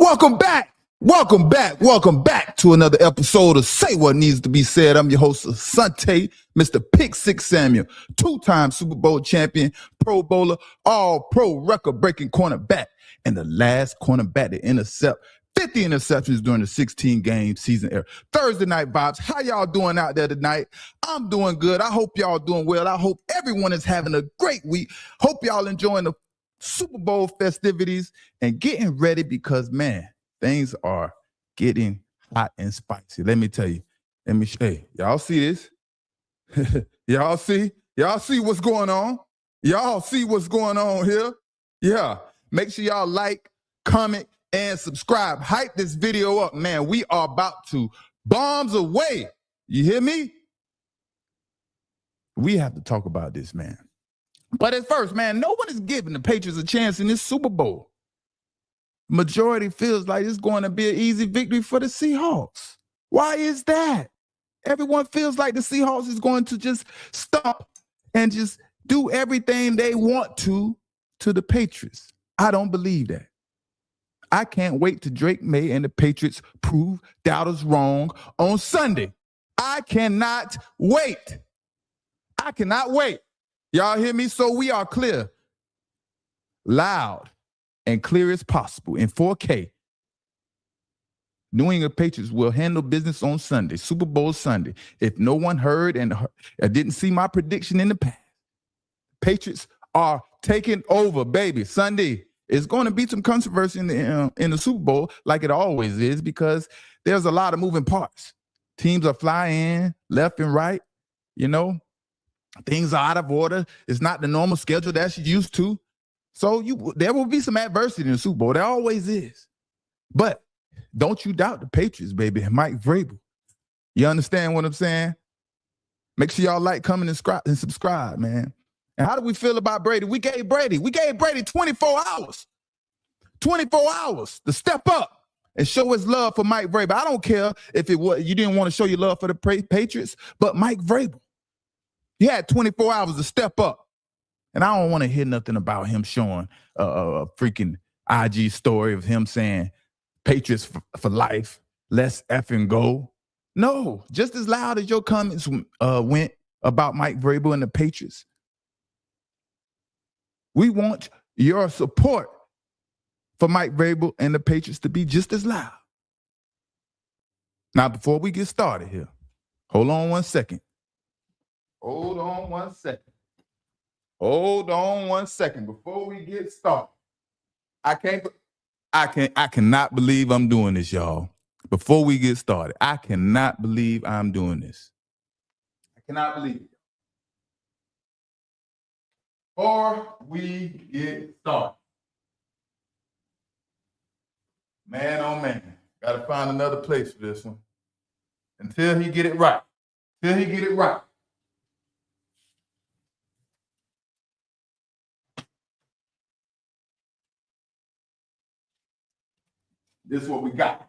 Welcome back. Welcome back. Welcome back to another episode of Say What Needs to Be Said. I'm your host, Asante, Mr. Pick Six Samuel, two-time Super Bowl champion, Pro Bowler, all-pro record-breaking cornerback, and the last cornerback to intercept 50 interceptions during the 16-game season era. Thursday night vibes. How y'all doing out there tonight? I'm doing good. I hope y'all doing well. I hope everyone is having a great week. Hope y'all enjoying the Super Bowl festivities and getting ready because, man, things are getting hot and spicy. Let me tell you. Hey, y'all see this? Y'all see what's going on? Y'all see what's going on here? Yeah. Make sure y'all like, comment, and subscribe. Hype this video up, man. We are about to bombs away. You hear me? We have to talk about this, man. But at first, man, no one is giving the Patriots a chance in this Super Bowl. Majority feels like it's going to be an easy victory for the Seahawks. Why is that? Everyone feels like the Seahawks is going to just stop and just do everything they want to the Patriots. I don't believe that. I can't wait till Drake Maye and the Patriots prove doubters wrong on Sunday. I cannot wait. I cannot wait. Y'all hear me? So we are clear, loud, and clear as possible in 4K. New England Patriots will handle business on Sunday, Super Bowl Sunday. If no one heard and didn't see my prediction in the past, Patriots are taking over, baby. Sunday is going to be some controversy in the Super Bowl, like it always is, because there's a lot of moving parts. Teams are flying left and right, you know. Things are out of order. It's not the normal schedule that you're used to. So there will be some adversity in the Super Bowl. There always is. But don't you doubt the Patriots, baby. Mike Vrabel. You understand what I'm saying? Make sure y'all like, comment, and subscribe, man. And how do we feel about Brady? We gave Brady 24 hours. 24 hours to step up and show his love for Mike Vrabel. I don't care if you didn't want to show your love for the Patriots, but Mike Vrabel. He had 24 hours to step up. And I don't want to hear nothing about him showing a freaking IG story of him saying Patriots for life, let's effing go. No, just as loud as your comments went about Mike Vrabel and the Patriots. We want your support for Mike Vrabel and the Patriots to be just as loud. Now, before we get started here, hold on one second. Hold on one second before we get started. I cannot believe I'm doing this, y'all. Before we get started, I cannot believe I'm doing this. I cannot believe it. Before we get started, man, oh man, gotta find another place for this one. Until he get it right. This is what we got.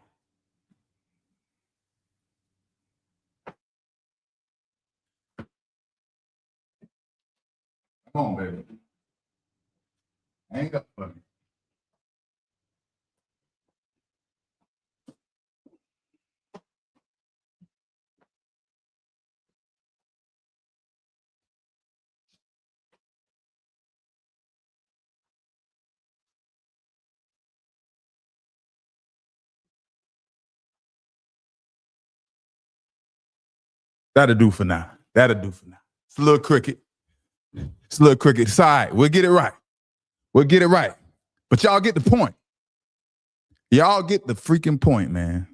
Come on, baby. Hang up for me. That'll do for now. It's a little cricket. It's all right. We'll get it right. But y'all get the point. Y'all get the freaking point, man.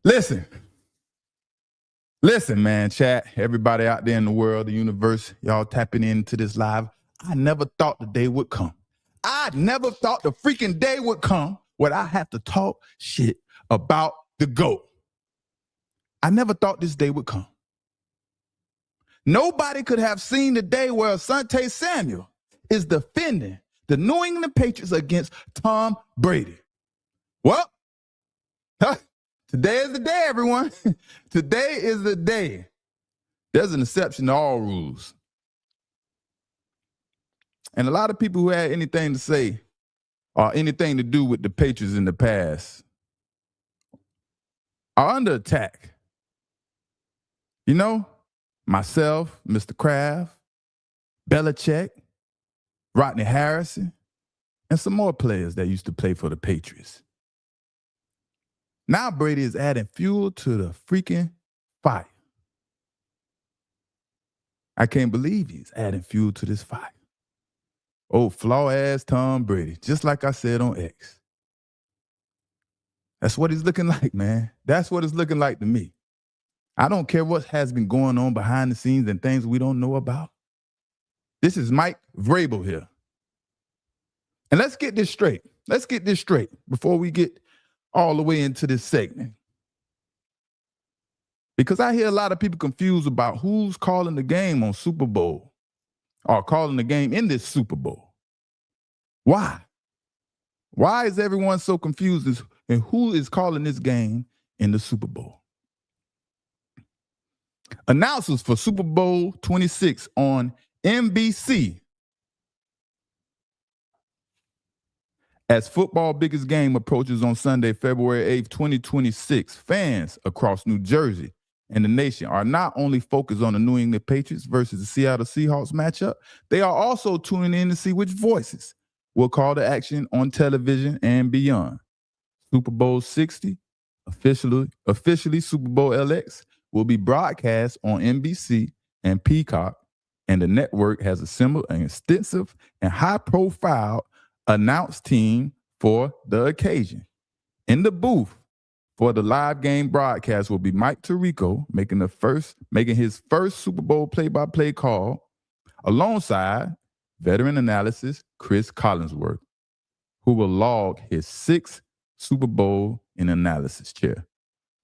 Listen, man, chat, everybody out there in the world, the universe, y'all tapping into this live. I never thought the day would come. I never thought the freaking day would come where I have to talk shit about the GOAT. I never thought this day would come. Nobody could have seen the day where Asante Samuel is defending the New England Patriots against Tom Brady. Well, today is the day, everyone. Today is the day. There's an exception to all rules. And a lot of people who had anything to say or anything to do with the Patriots in the past are under attack. You know, myself, Mr. Kraft, Belichick, Rodney Harrison, and some more players that used to play for the Patriots. Now Brady is adding fuel to the freaking fire. I can't believe he's adding fuel to this fire. Oh, flaw-ass Tom Brady, just like I said on X. That's what he's looking like, man. That's what it's looking like to me. I don't care what has been going on behind the scenes and things we don't know about. This is Mike Vrabel here. And let's get this straight. Let's get this straight before we get all the way into this segment. Because I hear a lot of people confused about who's calling the game on Super Bowl or calling the game in this Super Bowl. Why? Why is everyone so confused and who is calling this game in the Super Bowl? Announcers for Super Bowl 26 on NBC. As football's biggest game approaches on Sunday, February 8th, 2026, fans across New Jersey and the nation are not only focused on the New England Patriots versus the Seattle Seahawks matchup, they are also tuning in to see which voices will call the action on television and beyond. Super Bowl 60, officially Super Bowl LX, will be broadcast on NBC and Peacock, and the network has assembled an extensive and high-profile announced team for the occasion. In the booth for the live game broadcast will be Mike Tirico making his first Super Bowl play-by-play call, alongside veteran analysis Chris Collinsworth, who will log his 6th Super Bowl in analysis chair.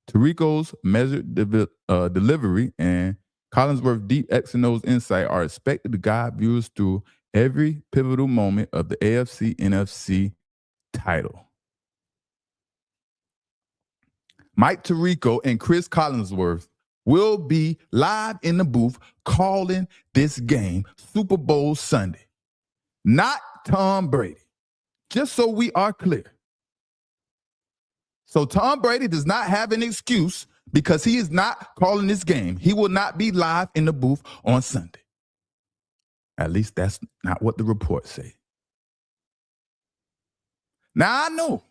Tirico's measured delivery and Collinsworth's deep X and O's insight are expected to guide viewers through every pivotal moment of the AFC-NFC title. Mike Tirico and Chris Collinsworth will be live in the booth calling this game Super Bowl Sunday, not Tom Brady, just so we are clear. So Tom Brady does not have an excuse because he is not calling this game. He will not be live in the booth on Sunday. At least that's not what the reports say. Now I know.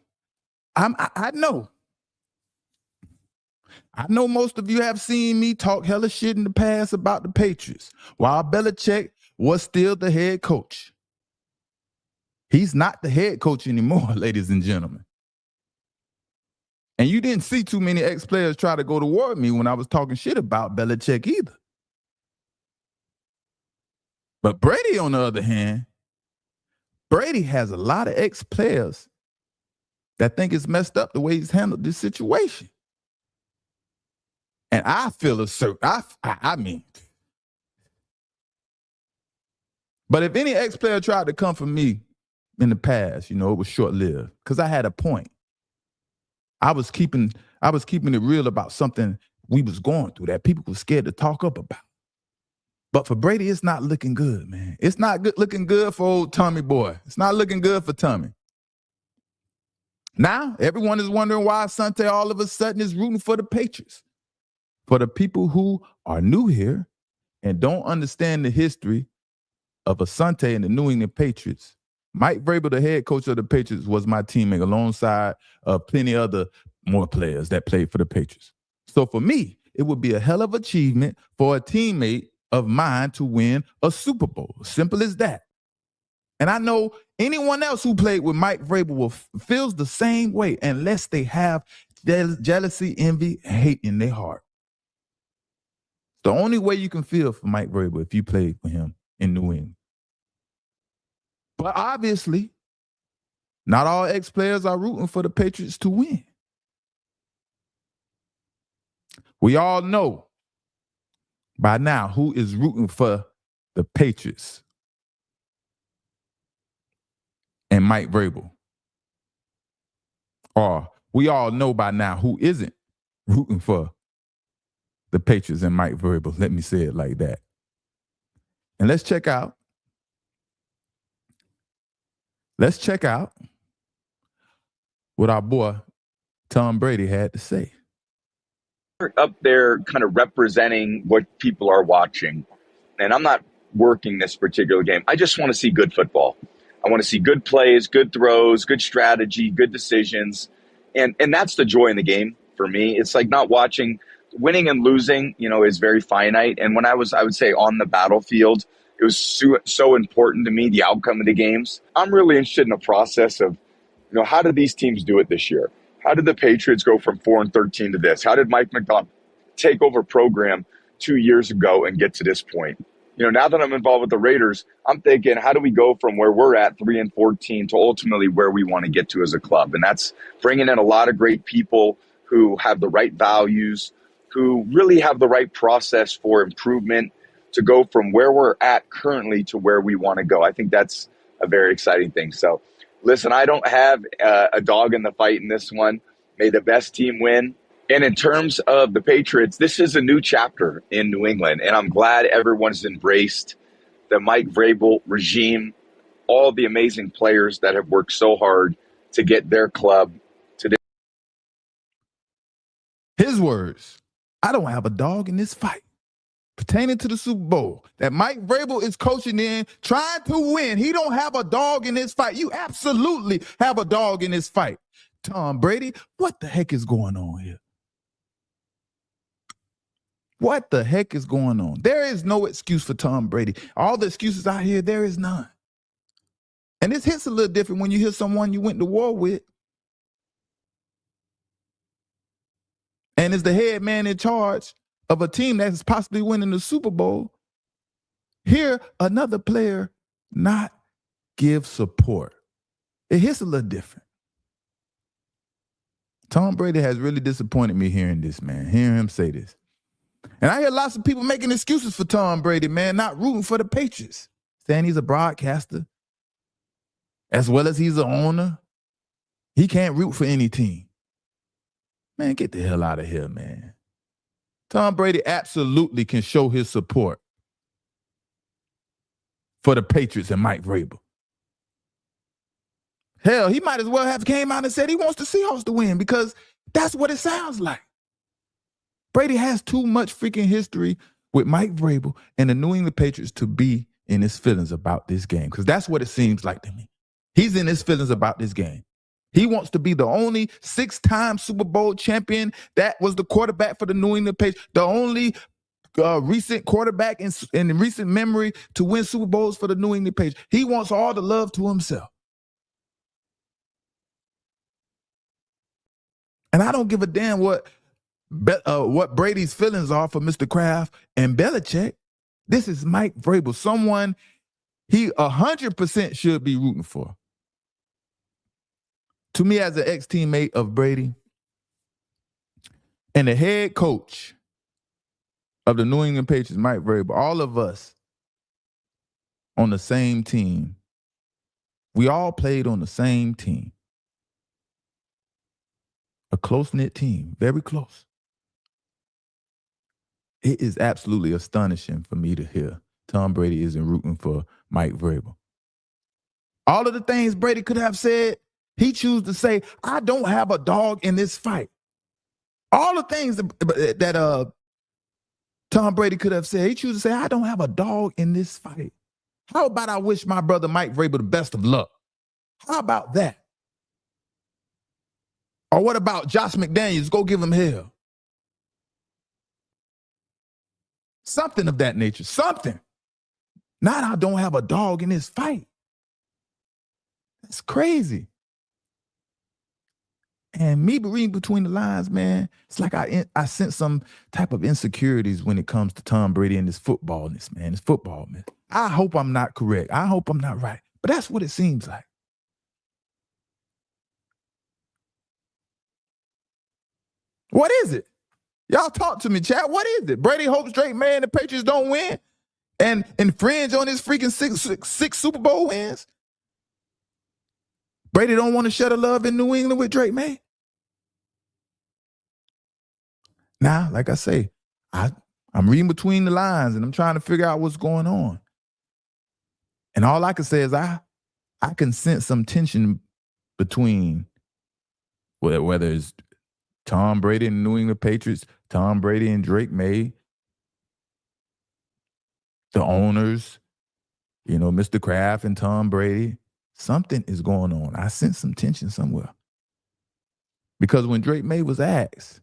I know most of you have seen me talk hella shit in the past about the Patriots while Belichick was still the head coach. He's not the head coach anymore, ladies and gentlemen. And you didn't see too many ex-players try to go to war with me when I was talking shit about Belichick either. But Brady, on the other hand, Brady has a lot of ex-players that think it's messed up the way he's handled this situation. And I feel a certain, I mean. But if any ex-player tried to come for me in the past, it was short-lived because I had a point. I was keeping it real about something we was going through that people were scared to talk up about. But for Brady, it's not looking good, man. It's not looking good for old Tommy boy. It's not looking good for Tommy. Now, everyone is wondering why Asante all of a sudden is rooting for the Patriots. For the people who are new here and don't understand the history of Asante and the New England Patriots, Mike Vrabel, the head coach of the Patriots, was my teammate alongside plenty other more players that played for the Patriots. So for me, it would be a hell of an achievement for a teammate of mine to win a Super Bowl. Simple as that. And I know anyone else who played with Mike Vrabel feels the same way unless they have jealousy, envy, and hate in their heart. The only way you can feel for Mike Vrabel if you played for him in New England. But obviously, not all ex-players are rooting for the Patriots to win. We all know by now who is rooting for the Patriots and Mike Vrabel. Or we all know by now who isn't rooting for the Patriots and Mike Vrabel. Let me say it like that. And let's check out what our boy Tom Brady had to say. Up there kind of representing what people are watching. And I'm not working this particular game. I just want to see good football. I want to see good plays, good throws, good strategy, good decisions. And that's the joy in the game for me. It's like not watching winning and losing, is very finite. And when I would say on the battlefield, it was so important to me, the outcome of the games. I'm really interested in the process of, how did these teams do it this year? How did the Patriots go from 4-13 to this? How did Mike McDonald take over program 2 years ago and get to this point? Now that I'm involved with the Raiders, I'm thinking, how do we go from where we're at 3-14 to ultimately where we want to get to as a club? And that's bringing in a lot of great people who have the right values, who really have the right process for improvement to go from where we're at currently to where we want to go. I think that's a very exciting thing. So, listen, I don't have a dog in the fight in this one. May the best team win. And in terms of the Patriots, this is a new chapter in New England, and I'm glad everyone's embraced the Mike Vrabel regime, all the amazing players that have worked so hard to get their club to this. His words, I don't have a dog in this fight. Pertaining to the Super Bowl that Mike Vrabel is coaching in, trying to win. He don't have a dog in this fight. You absolutely have a dog in this fight. Tom Brady, what the heck is going on here? What the heck is going on? There is no excuse for Tom Brady. All the excuses out here, there is none. And this hits a little different when you hear someone you went to war with and is the head man in charge of a team that is possibly winning the Super Bowl. Hear another player not give support. It hits a little different. Tom Brady has really disappointed me hearing this, man, hearing him say this. And I hear lots of people making excuses for Tom Brady, man, not rooting for the Patriots, saying he's a broadcaster as well as he's an owner. He can't root for any team. Man, get the hell out of here, man. Tom Brady absolutely can show his support for the Patriots and Mike Vrabel. Hell, he might as well have came out and said he wants the Seahawks to win because that's what it sounds like. Brady has too much freaking history with Mike Vrabel and the New England Patriots to be in his feelings about this game, because that's what it seems like to me. He's in his feelings about this game. He wants to be the only 6-time Super Bowl champion that was the quarterback for the New England Patriots, the only recent quarterback in recent memory to win Super Bowls for the New England Patriots. He wants all the love to himself. And I don't give a damn what Brady's feelings are for Mr. Kraft and Belichick. This is Mike Vrabel, someone he 100% should be rooting for. To me, as an ex-teammate of Brady and the head coach of the New England Patriots, Mike Vrabel, all of us on the same team, we all played on the same team. A close-knit team, very close. It is absolutely astonishing for me to hear Tom Brady isn't rooting for Mike Vrabel. All of the things Brady could have said, he chose to say, I don't have a dog in this fight. All the things that Tom Brady could have said, he chose to say, I don't have a dog in this fight. How about I wish my brother Mike Vrabel the best of luck? How about that? Or what about Josh McDaniels? Go give him hell. Something of that nature. Something. Not I don't have a dog in this fight. That's crazy. And me reading between the lines, man, it's like I sense some type of insecurities when it comes to Tom Brady and his footballness, man. His football, man. I hope I'm not correct. I hope I'm not right. But that's what it seems like. What is it? Y'all talk to me, chat. What is it? Brady hopes Drake May and the Patriots don't win and infringe on his freaking six Super Bowl wins? Brady don't want to share the love in New England with Drake May? Now, like I say, I'm reading between the lines and I'm trying to figure out what's going on. And all I can say is I can sense some tension between whether it's Tom Brady and the New England Patriots, Tom Brady and Drake Maye, the owners, Mr. Kraft and Tom Brady. Something is going on. I sense some tension somewhere. Because when Drake Maye was asked,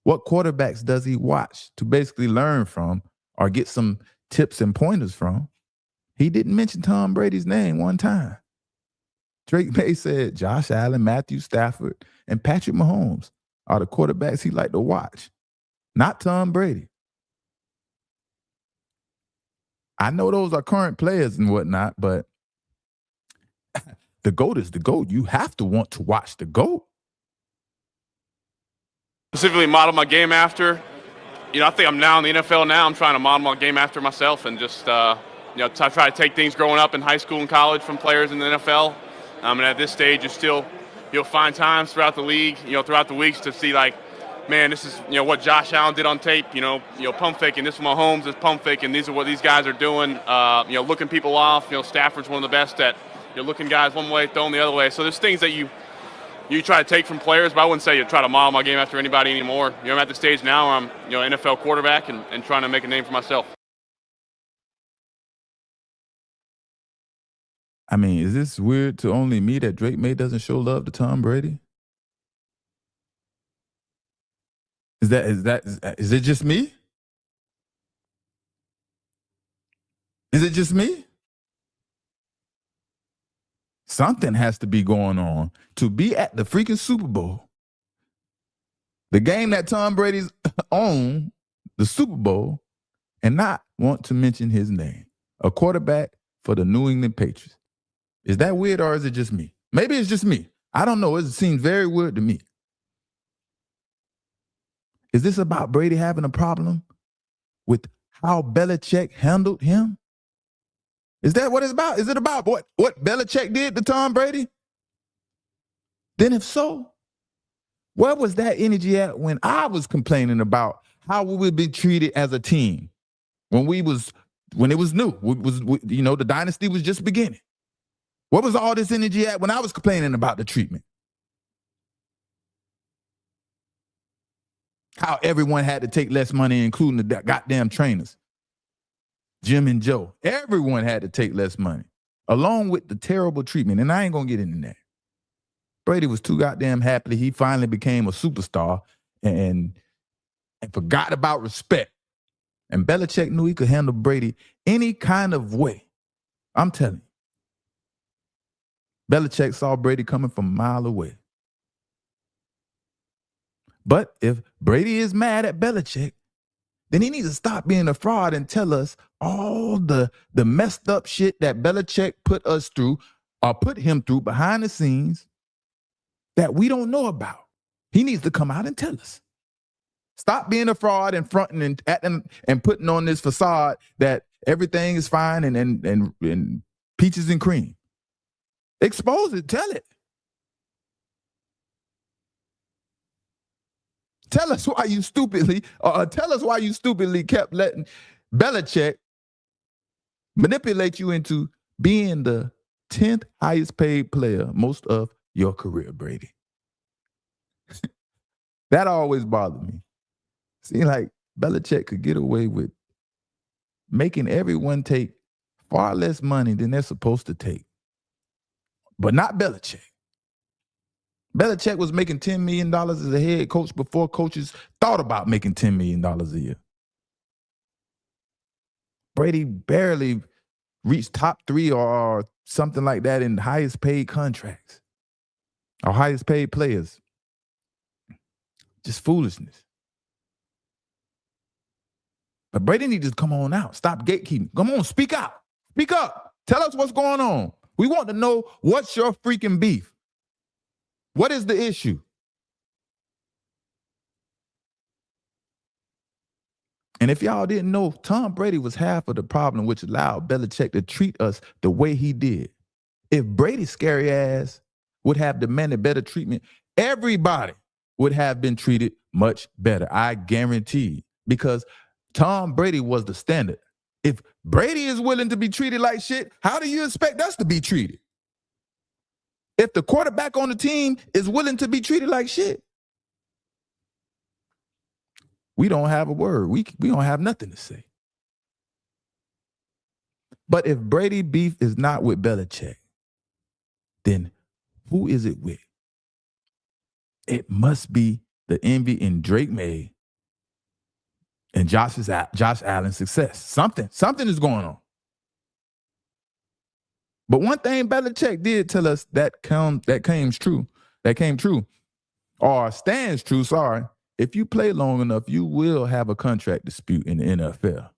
what quarterbacks does he watch to basically learn from or get some tips and pointers from, he didn't mention Tom Brady's name one time. Drake Maye said Josh Allen, Matthew Stafford, and Patrick Mahomes are the quarterbacks he liked to watch, not Tom Brady. I know those are current players and whatnot, but the GOAT is the GOAT. You have to want to watch the GOAT. Specifically model my game after. I think I'm now in the NFL now. I'm trying to model my game after myself and just, try to take things growing up in high school and college from players in the NFL. And at this stage, you'll find times throughout the league, throughout the weeks to see like, man, this is, what Josh Allen did on tape, pump faking. This is Mahomes is pump faking. These are what these guys are doing, looking people off. Stafford's one of the best at, looking guys one way, throwing the other way. So there's things that you try to take from players, but I wouldn't say you try to model my game after anybody anymore. I'm at the stage now where I'm, NFL quarterback and trying to make a name for myself. I mean, is this weird to only me that Drake Maye doesn't show love to Tom Brady? Is it just me? Is it just me? Something has to be going on to be at the freaking Super Bowl. The game that Tom Brady's own, the Super Bowl, and not want to mention his name. A quarterback for the New England Patriots. Is that weird or is it just me? Maybe it's just me. I don't know. It seems very weird to me. Is this about Brady having a problem with how Belichick handled him? Is that what it's about? Is it about what Belichick did to Tom Brady? Then if so, where was that energy at when I was complaining about how we would be treated as a team when it was new? The dynasty was just beginning. Where was all this energy at when I was complaining about the treatment? How everyone had to take less money, including the goddamn trainers. Jim and Joe. Everyone had to take less money, along with the terrible treatment. And I ain't going to get into that. Brady was too goddamn happy. He finally became a superstar and forgot about respect. And Belichick knew he could handle Brady any kind of way. I'm telling you. Belichick saw Brady coming from a mile away. But if Brady is mad at Belichick, then he needs to stop being a fraud and tell us all the messed up shit that Belichick put us through or put him through behind the scenes that we don't know about. He needs to come out and tell us. Stop being a fraud and fronting and putting on this facade that everything is fine and peaches and cream. Expose it. Tell it. Tell us why you stupidly kept letting Belichick manipulate you into being the 10th highest paid player most of your career, Brady. That always bothered me. Seemed like Belichick could get away with making everyone take far less money than they're supposed to take. But not Belichick. Belichick was making $10 million as a head coach before coaches thought about making $10 million a year. Brady barely reached top 3 or something like that in highest paid contracts or highest paid players. Just foolishness. But Brady needs to come on out. Stop gatekeeping. Come on, speak out. Speak up. Tell us what's going on. We want to know what's your freaking beef. What is the issue? And if y'all didn't know, Tom Brady was half of the problem which allowed Belichick to treat us the way he did. If Brady's scary ass would have demanded better treatment, everybody would have been treated much better. I guarantee. Because Tom Brady was the standard. If Brady is willing to be treated like shit, how do you expect us to be treated? If the quarterback on the team is willing to be treated like shit, we don't have a word. We don't have nothing to say. But if Brady beef is not with Belichick, then who is it with? It must be the envy in Drake Maye and Josh Allen's success. Something is going on. But one thing Belichick did tell us that came true, or stands true, sorry. If you play long enough, you will have a contract dispute in the NFL.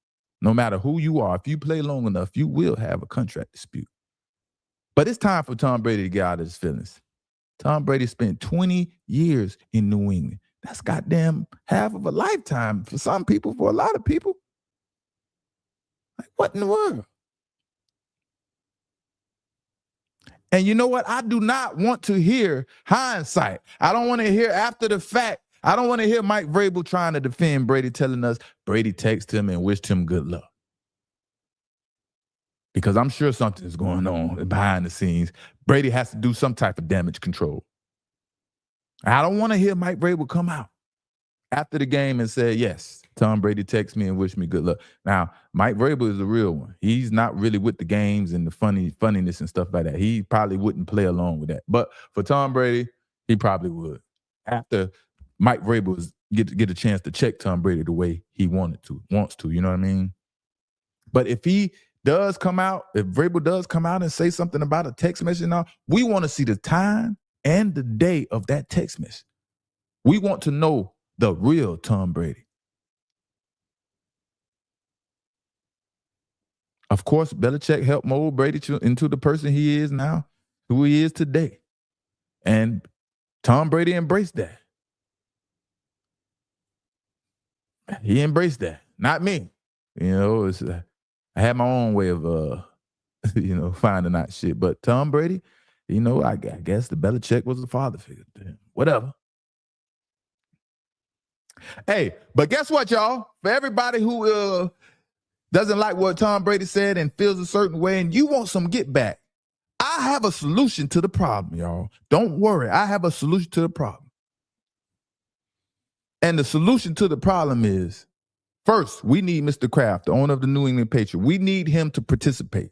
No matter who you are, if you play long enough, you will have a contract dispute. But it's time for Tom Brady to get out of his feelings. Tom Brady spent 20 years in New England. That's goddamn half of a lifetime for some people, for a lot of people. Like, what in the world? And you know what? I do not want to hear hindsight. I don't want to hear after the fact. I don't want to hear Mike Vrabel trying to defend Brady, telling us Brady texted him and wished him good luck. Because I'm sure something's going on behind the scenes. Brady has to do some type of damage control. I don't want to hear Mike Vrabel come out after the game and say, yes, Tom Brady texted me and wished me good luck. Now, Mike Vrabel is the real one. He's not really with the games and the funniness and stuff like that. He probably wouldn't play along with that. But for Tom Brady, he probably would. After Mike Vrabel get a chance to check Tom Brady the way he wants to, you know what I mean? But if he does come out, if Vrabel does come out and say something about a text message now, we want to see the time and the day of that text message. We want to know the real Tom Brady. Of course, Belichick helped mold Brady into the person he is now, who he is today. And Tom Brady embraced that. He embraced that, not me. You know, I had my own way of, finding out shit. But Tom Brady, I guess the Belichick was the father figure to him. Whatever. Hey, but guess what, y'all? For everybody who doesn't like what Tom Brady said and feels a certain way and you want some get back, I have a solution to the problem, y'all. Don't worry. I have a solution to the problem. And the solution to the problem is, first, we need Mr. Kraft, the owner of the New England Patriots. We need him to participate.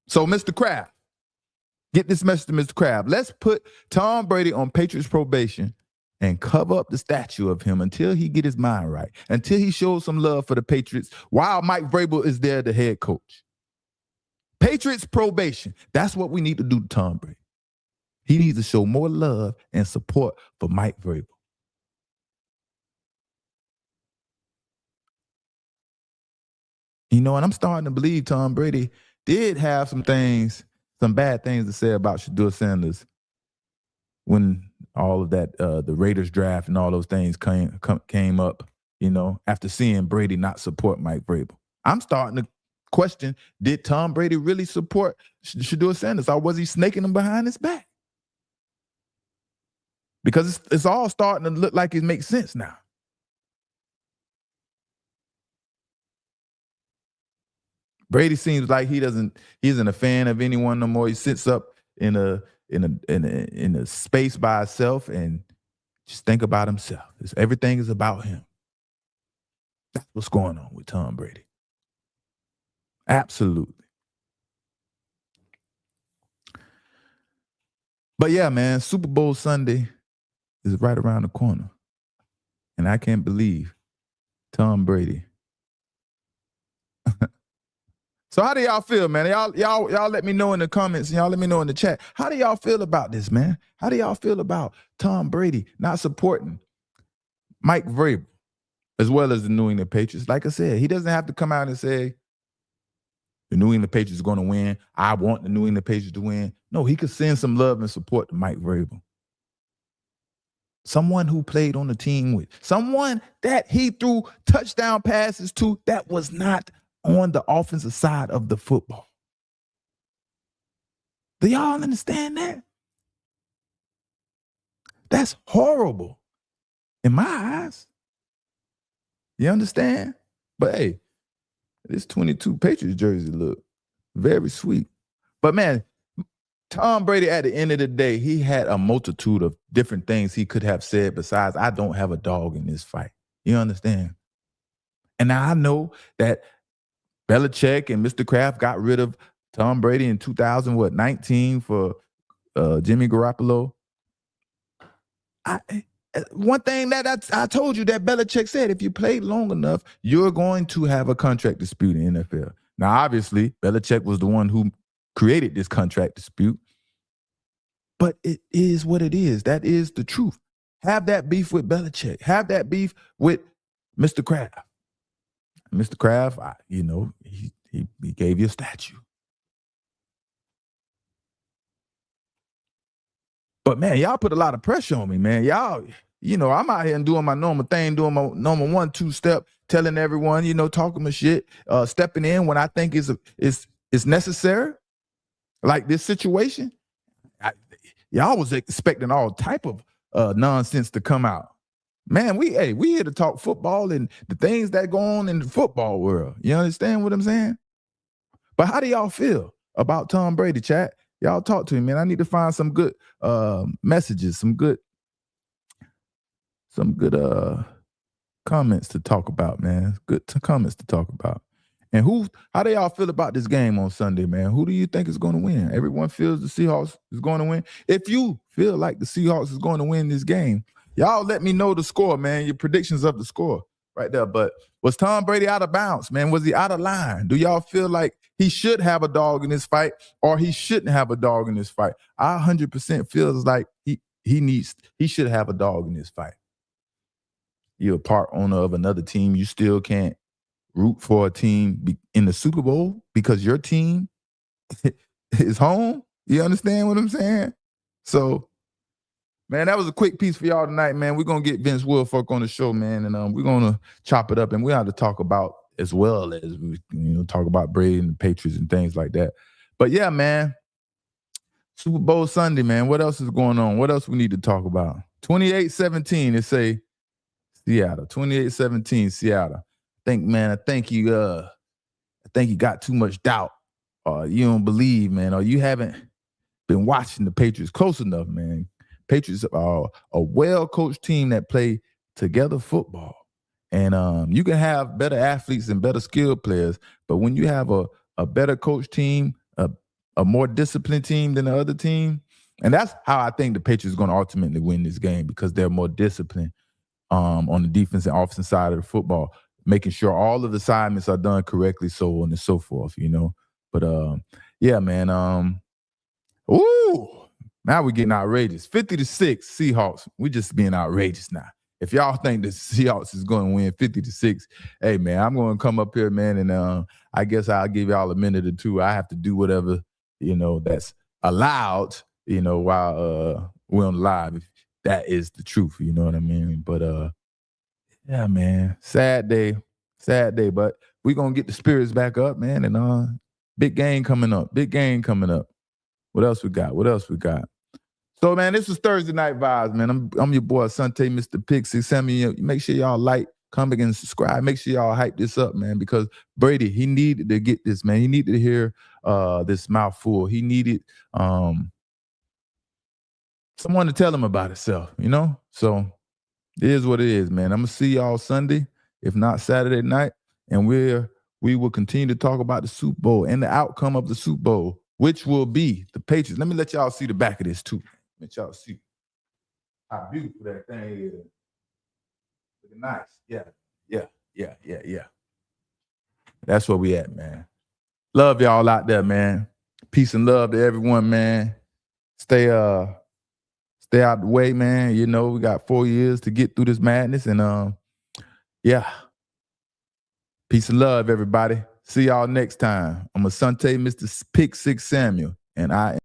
So, Mr. Kraft, get this message to Mr. Kraft. Let's put Tom Brady on Patriots probation and cover up the statue of him until he get his mind right, until he shows some love for the Patriots while Mike Vrabel is there, the head coach. Patriots probation. That's what we need to do to Tom Brady. He needs to show more love and support for Mike Vrabel. And I'm starting to believe Tom Brady did have some bad things to say about Shedeur Sanders when all of that, the Raiders draft and all those things came up, after seeing Brady not support Mike Vrabel. I'm starting to question, did Tom Brady really support Shedeur Sanders, or was he snaking him behind his back? Because it's all starting to look like it makes sense now. Brady seems like he isn't a fan of anyone no more. He sits up in a space by himself and just think about himself. Everything is about him. That's what's going on with Tom Brady. Absolutely. But yeah, man, Super Bowl Sunday is right around the corner. And I can't believe Tom Brady. So how do y'all feel, man? Y'all let me know in the comments and y'all let me know in the chat. How do y'all feel about this, man? How do y'all feel about Tom Brady not supporting Mike Vrabel as well as the New England Patriots? Like I said, he doesn't have to come out and say the New England Patriots are going to win. I want the New England Patriots to win. No, he could send some love and support to Mike Vrabel. Someone who played on the team with, someone that he threw touchdown passes to that was not on the offensive side of the football. Do y'all understand that? That's horrible in my eyes. You understand? But hey, this 22 Patriots jersey look very sweet. But man, Tom Brady, at the end of the day, he had a multitude of different things he could have said besides, I don't have a dog in this fight. You understand? And now I know that Belichick and Mr. Kraft got rid of Tom Brady in 2019 for Jimmy Garoppolo. One thing that I told you that Belichick said, if you play long enough, you're going to have a contract dispute in the NFL. Now, obviously, Belichick was the one who created this contract dispute, but it is what it is. That is the truth. Have that beef with Belichick. Have that beef with Mr. Kraft. Mr. Kraft, he gave you a statue. But man, y'all put a lot of pressure on me, man. Y'all, I'm out here and doing my normal thing, doing my normal 1-2 step, telling everyone, talking my shit, stepping in when I think is necessary. Like this situation, y'all was expecting all type of nonsense to come out. Man, we here to talk football and the things that go on in the football world. You understand what I'm saying? But how do y'all feel about Tom Brady, chat? Y'all talk to me, man. I need to find some good messages, some good comments to talk about, man. Good comments to talk about. And how do y'all feel about this game on Sunday, man? Who do you think is going to win? Everyone feels the Seahawks is going to win. If you feel like the Seahawks is going to win this game, y'all let me know the score, man. Your predictions of the score right there. But was Tom Brady out of bounds, man? Was he out of line? Do y'all feel like he should have a dog in this fight or he shouldn't have a dog in this fight? I 100% feels like he should have a dog in this fight. You're a part owner of another team. You still can't root for a team in the Super Bowl because your team is home. You understand what I'm saying? So, man, that was a quick piece for y'all tonight, man. We're going to get Vince Wilfork on the show, man, and we're going to chop it up, and we have to talk about as well as we talk about Brady and the Patriots and things like that. But, yeah, man, Super Bowl Sunday, man. What else is going on? What else we need to talk about? 28-17, it say Seattle. 28-17, Seattle. I think you got too much doubt, or you don't believe, man, or you haven't been watching the Patriots close enough, man. Patriots are a well-coached team that play together football. And you can have better athletes and better skilled players, but when you have a better coached team, a more disciplined team than the other team, and that's how I think the Patriots are going to ultimately win this game, because they're more disciplined on the defense and offensive side of the football, making sure all of the assignments are done correctly, so on and so forth, But yeah, man. Now we're getting outrageous. 50-6 Seahawks. We're just being outrageous now. If y'all think the Seahawks is going to win 50-6, hey, man, I'm going to come up here, man, and I guess I'll give y'all a minute or two. I have to do whatever, that's allowed, while we're on live. If that is the truth, you know what I mean? But, yeah, man, sad day, but we're going to get the spirits back up, man, and big game coming up. What else we got? So, man, this was Thursday Night Vibes, man. I'm your boy, Asante, Mr. Pick Six. Make sure y'all like, comment, and subscribe. Make sure y'all hype this up, man, because Brady, he needed to get this, man. He needed to hear this mouthful. He needed someone to tell him about himself, So it is what it is, man. I'm going to see y'all Sunday, if not Saturday night, and we will continue to talk about the Super Bowl and the outcome of the Super Bowl, which will be the Patriots. Let me let y'all see the back of this, too. Let y'all see how beautiful that thing is. Looking nice. Yeah. That's where we at, man. Love y'all out there, man. Peace and love to everyone, man. Stay out the way, man. We got 4 years to get through this madness, and yeah. Peace and love, everybody. See y'all next time. I'm Asante, Mr. Pick Six Samuel, and I am